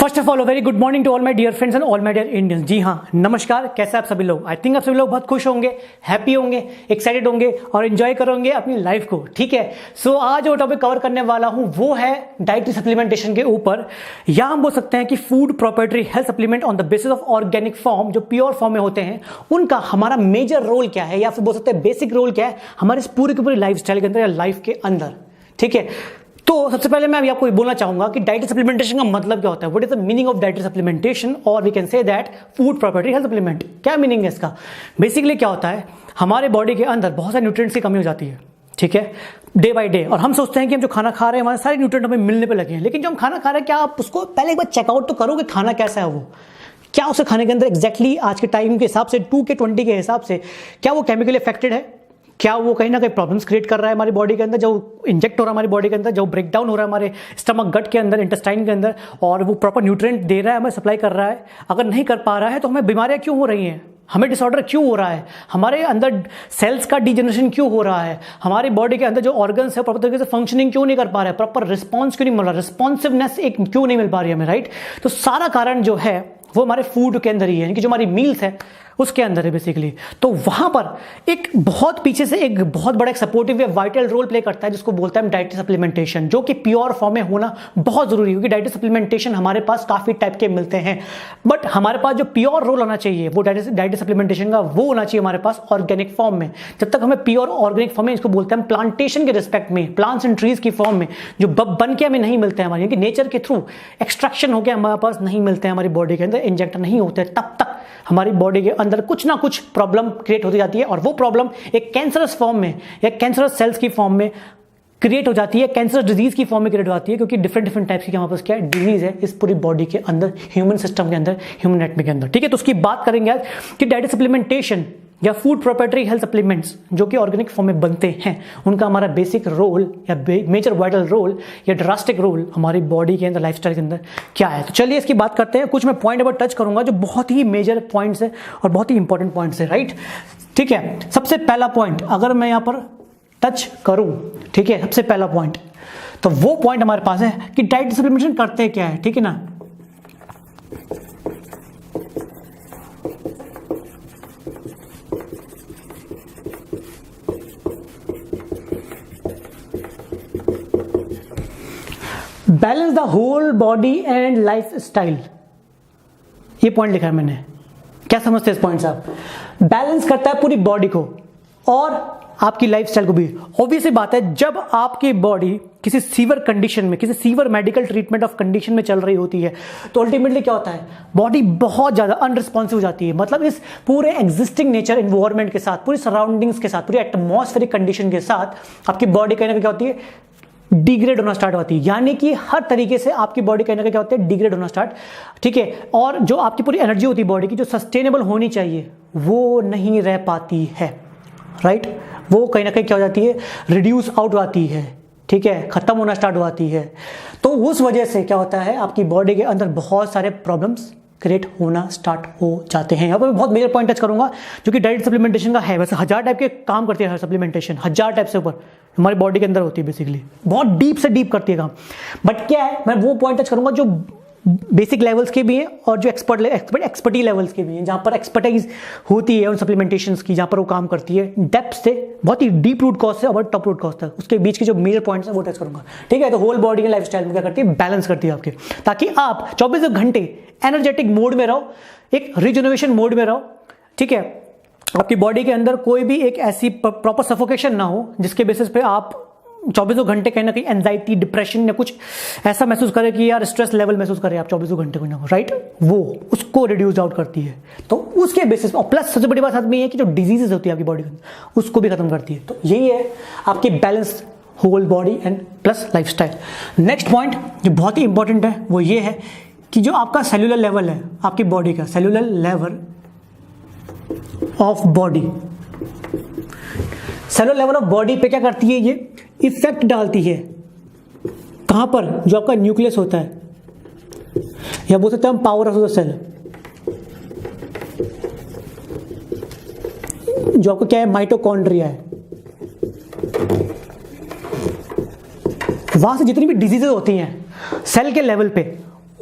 First of all very good morning to all my dear friends and all my dear Indians. जी हाँ, नमस्कार। कैसे आप सभी लोग? आई थिंक आप सभी लोग बहुत खुश होंगे, हैप्पी होंगे, एक्साइटेड होंगे और एंजॉय करोगे अपनी लाइफ को। ठीक है, सो आज जो टॉपिक कवर करने वाला हूं वो है डाइटरी सप्लीमेंटेशन के ऊपर, या हम बोल सकते हैं कि food proprietary health supplement on the basis of organic form, जो प्योर फॉर्म में होते हैं, उनका हमारा मेजर रोल क्या है, या फिर बोल सकते हैं बेसिक रोल क्या है हमारे इस पूरी की पूरी लाइफ स्टाइल के अंदर या लाइफ के अंदर। ठीक है, तो सबसे पहले मैं अभी आपको बोलना चाहूंगा कि डाइटरी सप्लीमेंटेशन का मतलब क्या होता है। What is the meaning of dietary supplementation, और we can say that food proprietary health supplement. क्या मीनिंग है इसका? बेसिकली क्या होता है, हमारे बॉडी के अंदर बहुत सारे न्यूट्रिएंट्स की कमी हो जाती है, ठीक है, डे बाय डे। और हम सोचते हैं कि हम जो खाना खा रहे हैं हमारे सारे न्यूट्रिएंट हमें मिलने पे लगे हैं, लेकिन जो हम खाना खा रहे हैं, क्या आप उसको पहले एक बार चेकआउट तो करो कि खाना कैसा है वो, क्या उसे खाने के अंदर एग्जैक्टली आज के टाइम के हिसाब से 2K20 के हिसाब से क्या वो केमिकली अफेक्टेड है, क्या वो कहीं ना कहीं प्रॉब्लम्स क्रिएट कर रहा है हमारी बॉडी के अंदर, जो इंजेक्ट हो रहा है हमारी बॉडी के अंदर, जो ब्रेक डाउन हो रहा है हमारे स्टमक गट के अंदर, इंटेस्टाइन के अंदर, और वो प्रॉपर न्यूट्रिएंट दे रहा है, हमें सप्लाई कर रहा है। अगर नहीं कर पा रहा है तो हमें बीमारियां क्यों हो रही हैं, हमें डिसऑर्डर क्यों हो रहा है, हमारे अंदर सेल्स का डिजेनरेशन क्यों हो रहा है, हमारी बॉडी के अंदर जो ऑर्गन्स है प्रॉपर तरीके से फंक्शनिंग क्यों नहीं कर पा रहे, प्रॉपर रिस्पॉन्स क्यों नहीं मिल रहा, रिस्पॉन्सिवनेस एक क्यों नहीं मिल पा रही है हमें, राइट। तो सारा कारण जो है वो हमारे फूड के अंदर ही है, यानी कि जो हमारी मील्स है उसके अंदर है बेसिकली। तो वहां पर एक बहुत पीछे से एक बहुत बड़ा एक सपोर्टिव या वाइटल रोल प्ले करता है, जिसको बोलते हैं डाइटरी सप्लीमेंटेशन, जो कि प्योर फॉर्म में होना बहुत जरूरी है, क्योंकि डाइटरी सप्लीमेंटेशन हमारे पास काफी टाइप के मिलते हैं, बट हमारे पास जो प्योर रोल होना चाहिए वो डाइटरी सप्लीमेंटेशन का वो होना चाहिए हमारे पास ऑर्गेनिक फॉर्म में। जब तक हमें प्योर ऑर्गेनिक फॉर्म में, इसको बोलते हैं प्लांटेशन के रिस्पेक्ट में, प्लांट्स एंड ट्रीज की फॉर्म में, जो बन के हमें नहीं मिलते हैं हमारे, यानी कि नेचर के थ्रू एक्सट्रैक्शन होकर हमारे पास नहीं मिलते हैं, हमारी बॉडी के अंदर इंजेक्ट नहीं होते, तब तक हमारी बॉडी के अंदर कुछ ना कुछ प्रॉब्लम क्रिएट होती जाती है, और वो प्रॉब्लम एक कैंसरस फॉर्म में या कैंसरस सेल्स की फॉर्म में क्रिएट हो जाती है, कैंसर डिजीज की फॉर्म में क्रिएट हो जाती है, क्योंकि डिफरेंट टाइप्स की हमारे पास क्या डिजीज है इस पूरी बॉडी के अंदर, ह्यूमन सिस्टम के अंदर, ह्यूमन एनाटॉमी के अंदर। ठीक है, तो उसकी बात करेंगे आज कि डाइटरी सप्लीमेंटेशन या फूड प्रोप्राइटरी हेल्थ सप्लीमेंट्स जो कि ऑर्गेनिक फॉर्म में बनते हैं, उनका हमारा बेसिक रोल या मेजर वाइटल रोल या ड्रास्टिक रोल हमारी बॉडी के अंदर, लाइफस्टाइल के अंदर क्या है। तो चलिए इसकी बात करते हैं। कुछ मैं पॉइंट पर टच करूंगा जो बहुत ही मेजर पॉइंट्स है और बहुत ही इंपॉर्टेंट पॉइंट्स है, राइट। ठीक है, सबसे पहला पॉइंट अगर मैं यहां पर टच करूं, ठीक है, सबसे पहला पॉइंट, तो वो पॉइंट हमारे पास है कि डाइटरी सप्लीमेंटेशन करते क्या है, ठीक है ना। Balance the whole body and life style, ये पॉइंट लिखा है मैंने। क्या समझते हैं इस पॉइंट से आप? बैलेंस करता है पूरी बॉडी को और आपकी लाइफ स्टाइल को भी। ऑब्वियस बात है, जब आपकी बॉडी किसी सीवर कंडीशन में, किसी sewer medical treatment of condition में चल रही होती है, तो अल्टीमेटली क्या होता है, बॉडी बहुत ज्यादा अनरिस्पॉन्सिव हो जाती है। मतलब इस पूरे एग्जिस्टिंग नेचर एनवायरमेंट के साथ, पूरी सराउंडिंग्स के साथ, पूरी एटमॉस्फेरिक कंडीशन के साथ आपकी बॉडी कहीं ना कहीं क्या होती है, डिग्रेड होना स्टार्ट होती है। यानी कि हर तरीके से आपकी बॉडी कहीं ना कहीं क्या होती है, डिग्रेड होना स्टार्ट, ठीक है। और जो आपकी पूरी एनर्जी होती है बॉडी की, जो सस्टेनेबल होनी चाहिए, वो नहीं रह पाती है, राइट। वो कहीं ना कहीं क्या हो जाती है, रिड्यूस आउट आती है, ठीक है, खत्म होना स्टार्ट हो जाती है। तो उस वजह से क्या होता है, आपकी बॉडी के अंदर बहुत सारे प्रॉब्लम्स क्रिएट होना स्टार्ट हो जाते हैं। यहाँ पर मैं बहुत मेजर पॉइंट टच करूंगा जो कि डाइटरी सप्लीमेंटेशन का है। वैसे 1000 टाइप के काम करती है हर सप्लीमेंटेशन, 1000 टाइप से ऊपर हमारी बॉडी के अंदर होती है, बेसिकली बहुत डीप से डीप करती है काम। बट क्या है, मैं वो पॉइंट टच करूंगा जो बेसिक लेवल्स के भी हैं और जो एक्सपर्टी लेवल्स के भी हैं, जहां पर एक्सपर्टाइज होती है उन सप्लीमेंटेशंस की, जहां पर वो काम करती है डेप्थ से, बहुत ही डीप रूट कॉज से और टॉप रूट कॉज तक, उसके बीच के जो मेजर पॉइंट्स हैं वो टच करूंगा। ठीक है, तो होल बॉडी के लाइफ स्टाइल में क्या करती है, बैलेंस करती है आपके, ताकि आप 24 घंटे एनर्जेटिक मोड में रहो, एक रिजनरेशन मोड में रहो, ठीक है। आपकी बॉडी के अंदर कोई भी एक ऐसी प्रॉपर सफोकेशन ना हो जिसके बेसिस पे आप 24 घंटे कहीं ना कहीं एंजाइटी, डिप्रेशन या कुछ ऐसा महसूस करें कि यार स्ट्रेस लेवल महसूस करें आप 24 घंटे को ना, राइट। वो उसको रिड्यूस आउट करती है, तो उसके बेसिस और प्लस सबसे बड़ी बात आदमी है कि जो डिजीजेस होती है आपकी बॉडी के अंदर उसको भी खत्म करती है। तो यही है आपकी balance whole body and plus lifestyle. Next point जो बहुत ही इंपॉर्टेंट है वो ये है कि जो आपका सेलुलर लेवल है आपकी बॉडी का, cellular level of body, cellular level of body पे क्या करती है, ये इफेक्ट डालती है। कहां पर, जो आपका न्यूक्लियस होता है, या बोल सकते हैं हम पावर ऑफ द सेल, जो आपको क्या है, माइटोकॉन्ड्रिया है। वहां से जितनी भी डिजीजेज होती हैं सेल के लेवल पे,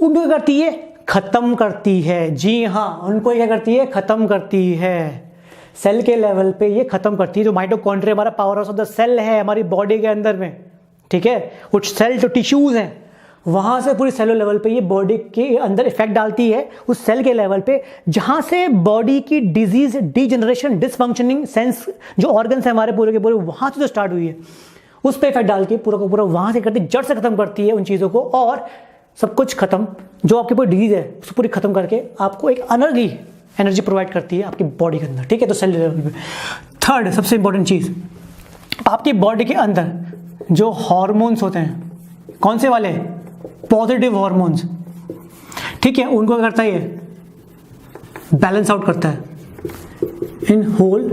उनको क्या करती है, खत्म करती है। जी हाँ, उनको क्या करती है, खत्म करती है। सेल के लेवल पे ये खत्म करती है। जो माइटोकॉन्ड्रिया हमारा power house of the cell है हमारी बॉडी के अंदर में, ठीक है, कुछ सेल जो टिश्यूज हैं वहां से पूरी सेलुलर लेवल पे ये बॉडी के अंदर इफेक्ट डालती है उस सेल के लेवल पे, जहां से बॉडी की डिजीज, डिजेनरेशन, डिसफंक्शनिंग सेंस जो ऑर्गन्स है हमारे पूरे के पूरे वहां से जो स्टार्ट हुई है उस पर इफेक्ट डाल के पूरा का पूरा वहां से करती, जड़ से खत्म करती है उन चीजों को, और सब कुछ खत्म, जो आपकी पूरी डिजीज है उसको पूरी खत्म करके आपको एक एनर्जी प्रोवाइड करती है आपकी बॉडी के अंदर, ठीक है। तो सेल लेवल पे थर्ड सबसे इंपॉर्टेंट चीज, आपकी बॉडी के अंदर जो हॉर्मोन्स होते हैं, कौन से वाले, पॉजिटिव हॉर्मोन्स, ठीक है, उनको क्या करता है, ये बैलेंस आउट करता है इन होल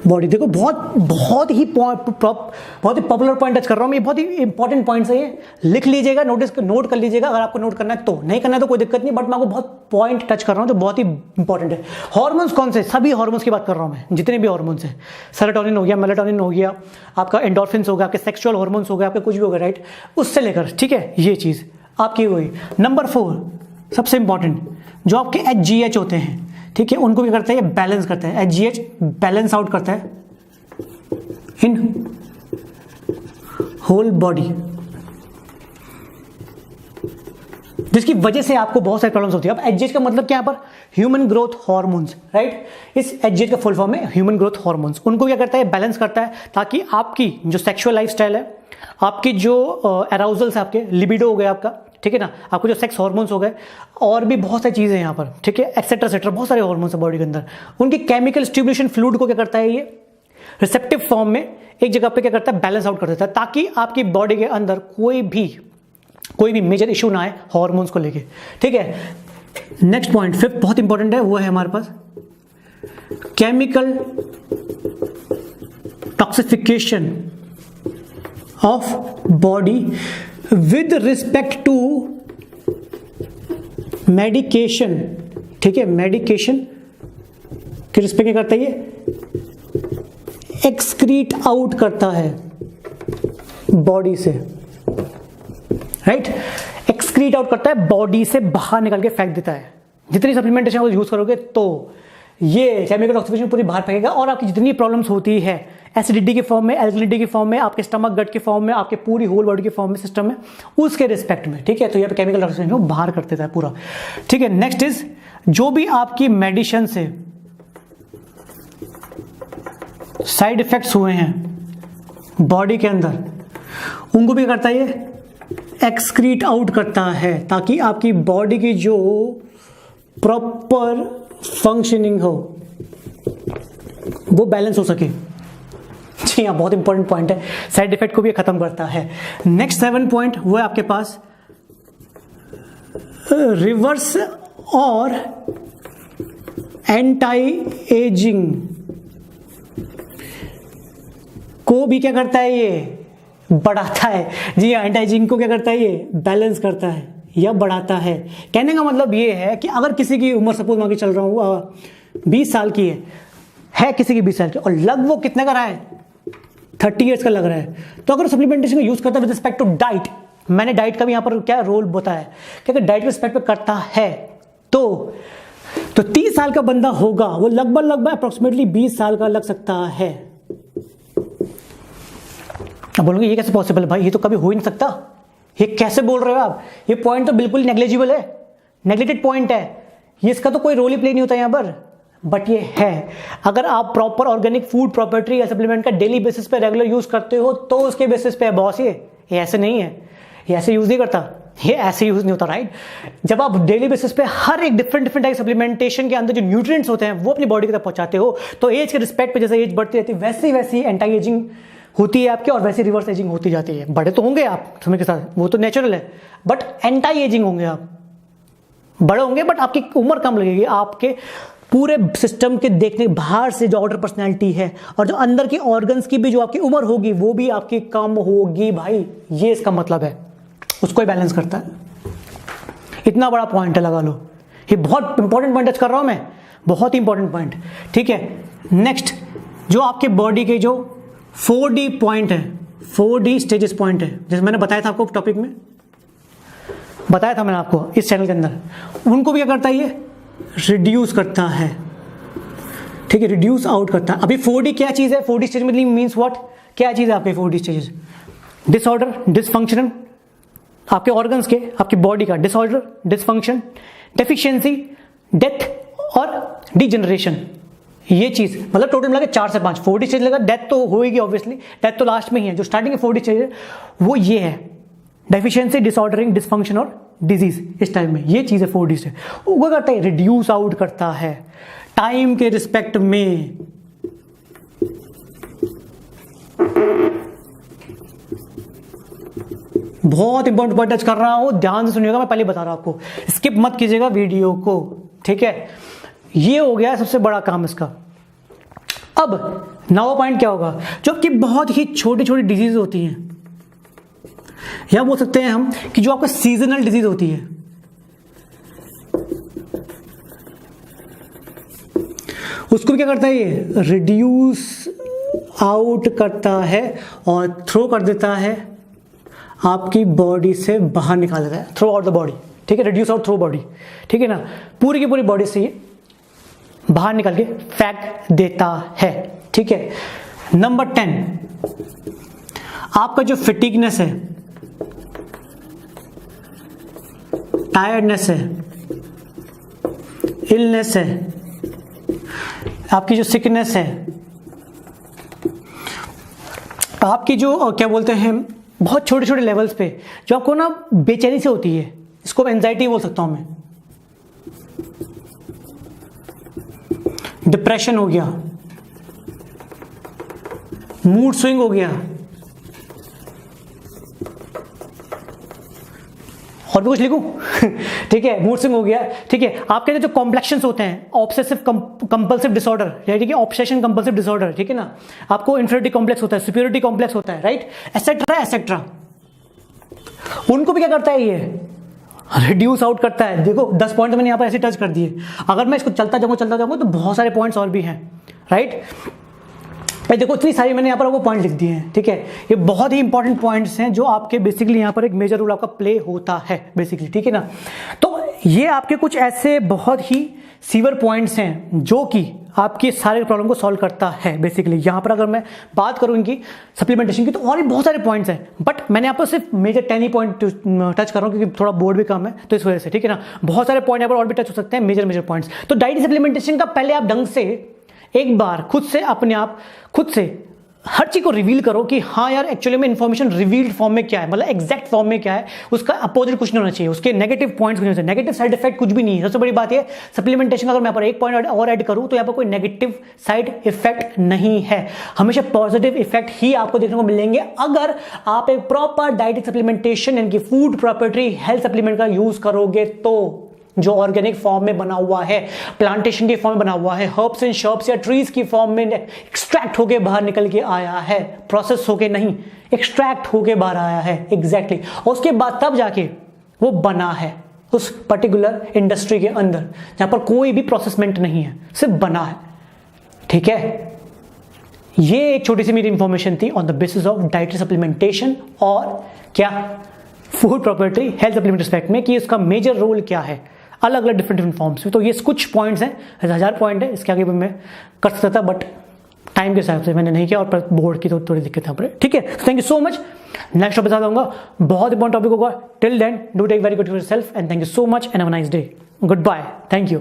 बॉडी। देखो बहुत ही पॉपुलर पॉइंट टच कर रहा हूं मैं, ये बहुत ही इंपॉर्टेंट पॉइंट्स है, ये लिख लीजिएगा, नोट कर लीजिएगा, अगर आपको नोट करना है तो, नहीं करना है तो कोई दिक्कत नहीं, बट मैं आपको बहुत पॉइंट टच कर रहा हूं तो बहुत ही इंपॉर्टेंट है। हॉर्मोन्स कौन से, सभी हॉर्मोन्स की बात कर रहा हूं मैं, जितने भी हॉर्मोन्स हैं, सेरोटोनिन हो गया, मेलाटोनिन हो गया, आपका एंडोर्फिन्स हो गया, आपके सेक्सुअल हॉर्मोन्स हो गए, आपके कुछ भी हो गया, राइट, उससे लेकर, ठीक है, ये चीज आपकी हुई। नंबर 4 सबसे इंपॉर्टेंट, जो आपके HGH होते हैं, ठीक है, उनको क्या करता है, ये बैलेंस करता है। HGH बैलेंस आउट करता है इन होल बॉडी, जिसकी वजह से आपको बहुत सारी प्रॉब्लम्स होती है। अब HGH का मतलब क्या है पर, ह्यूमन ग्रोथ हार्मोन्स, राइट, इस HGH का फुल फॉर्म है ह्यूमन ग्रोथ हार्मोन्स। उनको क्या करता है, बैलेंस करता है, ताकि आपकी जो सेक्सुअल लाइफस्टाइल है, आपकी जो अराउजल्स है, आपके लिबिडो हो गया आपका, ठीक है ना, आपको जो सेक्स हार्मोन्स हो गए, और भी बहुत सारी चीजें यहाँ पर, ठीक है, एक्सेट्रा एक्सेट्रा, बहुत सारे हार्मोन्स है बॉडी के अंदर, उनकी केमिकल स्टिमुलेशन फ्लूइड को क्या करता है, ये रिसेप्टिव फॉर्म में एक जगह पे क्या करता है, बैलेंस आउट कर देता है, ताकि आपकी बॉडी के अंदर कोई भी मेजर इशू ना आए हार्मोन्स को लेके, ठीक है। नेक्स्ट पॉइंट 5 बहुत इंपॉर्टेंट है, वो है हमारे पास chemical toxification of body with respect to medication, ठीक है, मेडिकेशन के रिस्पेक्ट क्या करता है, ये एक्सक्रीट आउट करता है बॉडी से, राइट, एक्सक्रीट आउट करता है, बॉडी से बाहर निकल के फेंक देता है। जितनी सप्लीमेंटेशन आप यूज करोगे तो ये केमिकल टॉक्सिफिकेशन पूरी बाहर फेंकेगा, और आपकी जितनी प्रॉब्लम्स होती है एसिडिटी के फॉर्म में, एल्कलिनिटी के फॉर्म में, आपके स्टमक गट के फॉर्म में, आपके पूरी होल बॉडी के फॉर्म में, सिस्टम में, उसके रिस्पेक्ट में, ठीक है, तो ये केमिकल टॉक्सिफिकेशन बाहर कर देता है पूरा, ठीक है। नेक्स्ट इज, जो भी आपकी मेडिसिन से साइड इफेक्ट्स हुए हैं बॉडी के अंदर, उनको भी करता है ये एक्सक्रीट आउट करता है, ताकि आपकी बॉडी की जो प्रॉपर फंक्शनिंग हो वो बैलेंस हो सके। जी हाँ, बहुत इंपॉर्टेंट पॉइंट है, साइड इफेक्ट को भी खत्म करता है। नेक्स्ट 7 पॉइंट वो है आपके पास रिवर्स और एंटी एजिंग को भी क्या करता है, ये बढ़ाता है। जी हाँ, एंटी एजिंग को क्या करता है, ये बैलेंस करता है या बढ़ाता है। कहने का मतलब ये है कि अगर किसी की उम्र सपोज मान के चल रहा हूँ 20 साल की है किसी की 20 साल की, और लग वो कितने का रहा है, 30 ईयर्स का लग रहा है, तो अगर सप्लीमेंटेशन का यूज करता है विद रिस्पेक्ट टू डाइट, मैंने डाइट का भी यहाँ पर क्या रोल बताया है कि अगर डाइट के रिस्पेक्ट पे करता है तो 30 साल का बंदा होगा, वो लगभग अप्रोक्सीमेटली 20 साल का लग सकता है। अब बोलोगे ये कैसे पॉसिबल है भाई, ये तो कभी हो ही नहीं सकता, ये कैसे बोल रहे हो आप, ये पॉइंट तो बिल्कुल नेग्लिजिबल है, नेग्लेक्टेड पॉइंट है, ये इसका तो कोई रोल ही प्ले नहीं होता यहाँ पर, बट ये है। अगर आप प्रॉपर ऑर्गेनिक फूड प्रॉपर्टी या सप्लीमेंट का डेली बेसिस पे रेगुलर यूज करते हो तो उसके बेसिस पे है बॉस, ये ऐसे नहीं है, ये ऐसे यूज नहीं करता, ये ऐसे यूज नहीं होता, राइट। जब आप डेली बेसिस पे हर एक डिफरेंट टाइप सप्लीमेंटेशन के अंदर जो न्यूट्रिएंट्स होते हैं वो अपनी बॉडी की तरफ पहुंचाते हो, तो एज के रिस्पेक्ट पे जैसे एज बढ़ती रहती है वैसी एंटी एजिंग होती है आपकी, और वैसे रिवर्स एजिंग होती जाती है। बड़े तो होंगे आप समय के साथ, वो तो नेचुरल है, बट एंटी एजिंग होंगे आप, बड़े होंगे बट आपकी उम्र कम लगेगी, आपके पूरे सिस्टम के देखने बाहर से जो आउटर पर्सनैलिटी है और जो अंदर के ऑर्गन्स की भी जो आपकी उम्र होगी वो भी आपकी कम होगी भाई, ये इसका मतलब है, उसको ही बैलेंस करता है। इतना बड़ा पॉइंट है, लगा लो, ये बहुत इंपॉर्टेंट पॉइंट टच कर रहा हूं मैं, बहुत ही इंपॉर्टेंट पॉइंट, ठीक है। नेक्स्ट, जो आपके बॉडी के जो 4D पॉइंट है, 4D स्टेजेस पॉइंट है, जैसे मैंने बताया था आपको टॉपिक में, बताया था मैंने आपको इस चैनल के अंदर, उनको भी क्या करता है, ये रिड्यूस करता है, ठीक है, रिड्यूस आउट करता है। अभी 4D क्या चीज़ है, 4D स्टेज मतलब मीन्स व्हाट, क्या चीज़ है आपके 4D स्टेजेस, डिसऑर्डर, डिसफंक्शन, आपके ऑर्गन्स के, आपकी बॉडी का डिसऑर्डर, डिसफंक्शन, डेफिशिएंसी, डेथ और डिजेनरेशन। ये चीज मतलब टोटल मिला के 4 से 5 4D स्टेज लगा। डेथ तो होएगी ऑब्वियसली, डेथ तो लास्ट में ही है। जो स्टार्टिंग के 4D स्टेज है वो ये है, डेफिशिएंसी, डिसऑर्डरिंग, डिसफंक्शन और डिजीज। इस टाइप में ये चीज है 4D स्टेज। वो करता है रिड्यूस आउट करता है टाइम के रिस्पेक्ट में। बहुत इंपॉर्टेंट पॉइंट टच कर रहा हूं, ध्यान से सुनिएगा, मैं पहले बता रहा हूं आपको, स्किप मत कीजिएगा वीडियो को, ठीक है। ये हो गया सबसे बड़ा काम इसका। अब नवा पॉइंट क्या होगा, जो आपकी बहुत ही छोटी छोटी डिजीज होती हैं, या बोल सकते हैं हम कि जो आपका सीजनल डिजीज होती है, उसको क्या करता है, ये रिड्यूस आउट करता है और थ्रो कर देता है, आपकी बॉडी से बाहर निकाल देता है, थ्रो आउट द बॉडी, ठीक है, रिड्यूस आउट थ्रो बॉडी, ठीक है ना, पूरी की पूरी बॉडी से ये बाहर निकाल के फेंक देता है, ठीक है। नंबर 10, आपका जो फिटिगनेस है, टायर्डनेस है, इलनेस है, आपकी जो सिकनेस है, आपकी जो क्या बोलते हैं बहुत छोटे छोटे लेवल्स पे जो आपको ना बेचैनी से होती है, इसको एंजाइटी बोल सकता हूं मैं, डिप्रेशन हो गया, मूड स्विंग हो गया, और भी कुछ लिखूं ठीक है, मूड स्विंग हो गया, ठीक है। आपके जो कॉम्प्लेक्शंस होते हैं, ऑब्सेसिव कंपल्सिव डिसऑर्डर, यानी कि ऑब्सेशन कंपल्सिव डिसऑर्डर, ठीक है ना, आपको इंफीरियरिटी कॉम्प्लेक्स होता है, सुपीरियरिटी कॉम्प्लेक्स होता है, राइट, एसेट्रा एसेट्रा, उनको भी क्या करता है, ये रिड्यूस आउट करता है। देखो 10 पॉइंट मैंने यहां पर ऐसे टच कर दिए, अगर मैं इसको चलता जाऊंगा तो बहुत सारे पॉइंट्स और भी हैं, राइट। देखो इतनी सारी मैंने यहाँ पर आपको पॉइंट लिख दिए हैं, ठीक है। ये बहुत ही इंपॉर्टेंट पॉइंट्स हैं जो आपके बेसिकली यहाँ पर एक मेजर रोल आपका प्ले होता है बेसिकली, ठीक है ना। तो ये आपके कुछ ऐसे बहुत ही सीवर पॉइंट्स हैं जो कि आपके सारे प्रॉब्लम को सॉल्व करता है बेसिकली। यहाँ पर अगर मैं बात करूँ इनकी सप्लीमेंटेशन की तो और भी बहुत सारे पॉइंट्स हैं, बट मैंने यहाँ पर सिर्फ मेजर 10 ही पॉइंट टच कर रहा हूँ क्योंकि थोड़ा बोर्ड भी कम है तो इस वजह से, ठीक है ना। बहुत सारे पॉइंट यहाँ पर और भी टच हो सकते हैं, मेजर पॉइंट्स। तो डाइट सप्लीमेंटेशन का पहले आप ढंग से एक बार खुद से अपने आप खुद से हर चीज को रिवील करो कि हाँ यार एक्चुअली में इन्फॉर्मेशन रिवील्ड फॉर्म में क्या है, मतलब एग्जैक्ट फॉर्म में क्या है, उसका अपोजिट कुछ नहीं होना चाहिए, उसके नेगेटिव पॉइंट्स कुछ नहीं होना चाहिए, नेगेटिव साइड इफेक्ट कुछ भी नहीं है। सबसे बड़ी बात है सप्लीमेंटेशन, अगर मैं यहाँ पर एक पॉइंट और ऐड करूं तो यहाँ पर कोई नेगेटिव साइड इफेक्ट नहीं है, हमेशा पॉजिटिव इफेक्ट ही आपको देखने को मिलेंगे अगर आप एक प्रॉपर डाइट सप्लीमेंटेशन यानी कि फूड प्रॉपर्टी हेल्थ सप्लीमेंट का यूज करोगे तो, जो ऑर्गेनिक फॉर्म में बना हुआ है, प्लांटेशन के फॉर्म में बना हुआ है, हर्ब्स एंड शर्ब्स या ट्रीज की फॉर्म में एक्सट्रैक्ट होके बाहर निकल के आया है, प्रोसेस होके नहीं, एक्सट्रैक्ट होके बाहर आया है एग्जैक्टली। और उसके बाद तब जाके वो बना है उस पर्टिकुलर इंडस्ट्री के अंदर जहां पर कोई भी प्रोसेसमेंट नहीं है, सिर्फ बना है, ठीक है। ये एक छोटी सी मेरी इंफॉर्मेशन थी on the basis of dietary supplementation और क्या food property health supplement respect में कि इसका मेजर रोल क्या है अलग अलग डिफरेंट फॉर्म्स में। तो ये कुछ पॉइंट्स हैं, 1000 पॉइंट है, इसके आगे भी मैं कर सकता था बट टाइम के हिसाब से मैंने नहीं किया और बोर्ड की तो थोड़ी दिक्कत है, ठीक है। Thank you so much, next topic बता दूंगा, बहुत इंपॉर्टेंट टॉपिक होगा। Till then do take very good care of yourself and thank you so much and have a nice day, goodbye, thank you.